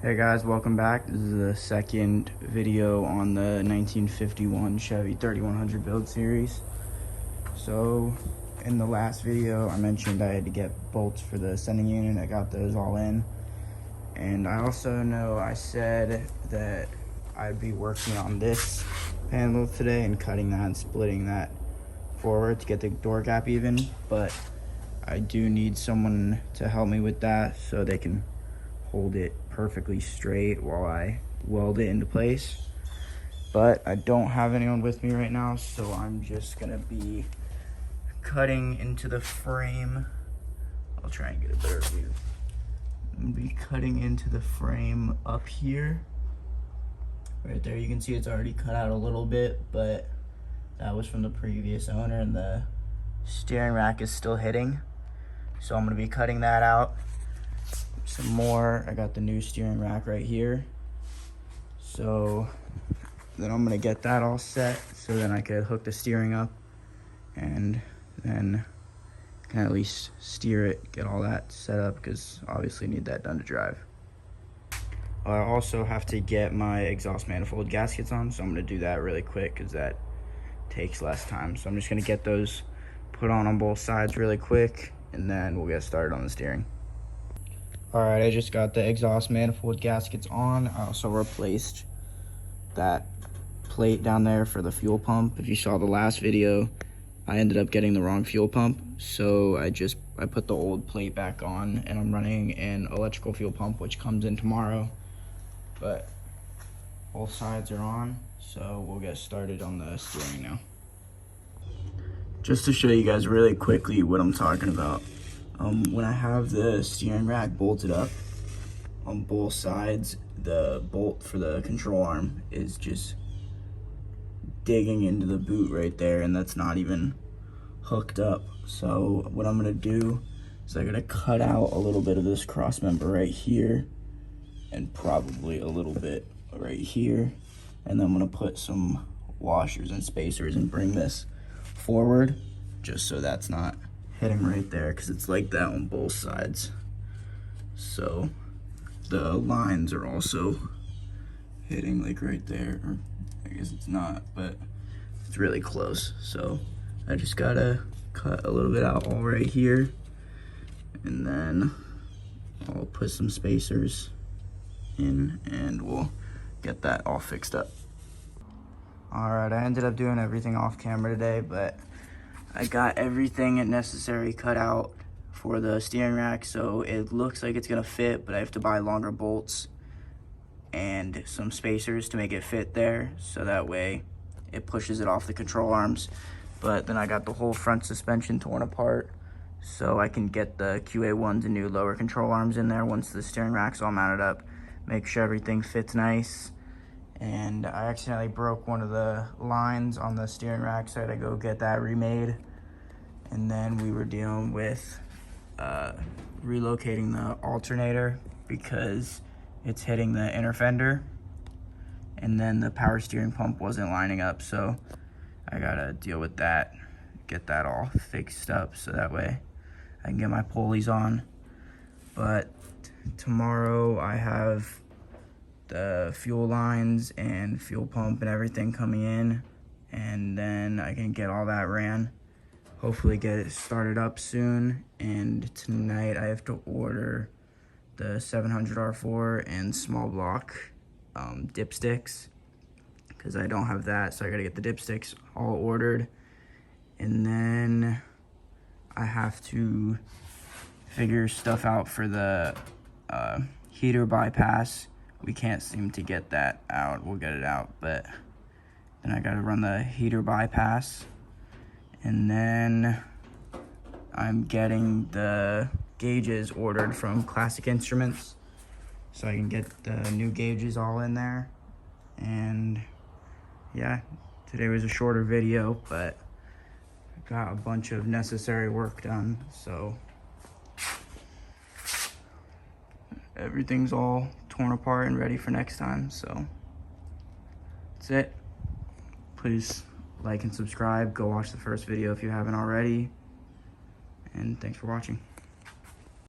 Hey guys, welcome back. This is the second video on the 1951 Chevy 3100 build series. So in the last video I mentioned I had to get bolts for the sending unit. I got those all in, and I also know I said that I'd be working on this panel today and cutting that and splitting that forward to get the door gap even, but I do need someone to help me with that so they can hold it perfectly straight while I weld it into place. But I don't have anyone with me right now, so I'm just gonna be cutting into the frame. I'll try and get a better view. I'm gonna be cutting into the frame up here. Right there, you can see it's already cut out a little bit, but that was from the previous owner, and the steering rack is still hitting. So I'm gonna be cutting that out. Some more, I got the new steering rack right here. So then I'm gonna get that all set so then I could hook the steering up and then can at least steer it, get all that set up, because obviously need that done to drive. I also have to get my exhaust manifold gaskets on, so I'm gonna do that really quick because that takes less time. So I'm just gonna get those put on both sides really quick, and then we'll get started on the steering. All right, I just got the exhaust manifold gaskets on. I also replaced that plate down there for the fuel pump. If you saw the last video, I ended up getting the wrong fuel pump, so I put the old plate back on, and I'm running an electrical fuel pump which comes in tomorrow. But both sides are on, so we'll get started on the steering now. Just to show you guys really quickly what I'm talking about. When I have the steering rack bolted up on both sides, the bolt for the control arm is just digging into the boot right there, and that's not even hooked up. So what I'm gonna do is I'm gonna cut out a little bit of this cross member right here, and probably a little bit right here, and then I'm gonna put some washers and spacers and bring this forward just so that's not hitting right there, because it's like that on both sides. So the lines are also hitting like right there, or I guess it's not, but it's really close. So I just gotta cut a little bit out all right here, and then I'll put some spacers in and we'll get that all fixed up. All right, I ended up doing everything off camera today, but I got everything necessary cut out for the steering rack, so it looks like it's gonna fit, but I have to buy longer bolts and some spacers to make it fit there, so that way it pushes it off the control arms. But then I got the whole front suspension torn apart, so I can get the QA1s and new lower control arms in there once the steering rack's all mounted up, make sure everything fits nice. And I accidentally broke one of the lines on the steering rack, so I had to go get that remade. And then we were dealing with relocating the alternator because it's hitting the inner fender, and then the power steering pump wasn't lining up, so I gotta deal with that, get that all fixed up so that way I can get my pulleys on. But tomorrow I have the fuel lines and fuel pump and everything coming in, and then I can get all that ran, hopefully get it started up soon. And tonight I have to order the 700 R4 and small block dipsticks, because I don't have that, so I gotta get the dipsticks all ordered. And then I have to figure stuff out for the heater bypass. We can't seem to get that out. We'll get it out, but then I gotta run the heater bypass. And then I'm getting the gauges ordered from Classic Instruments, so I can get the new gauges all in there. And yeah, today was a shorter video, but I got a bunch of necessary work done, so everything's all torn apart and ready for next time. So that's it. Please like and subscribe. Go watch the first video if you haven't already, and thanks for watching.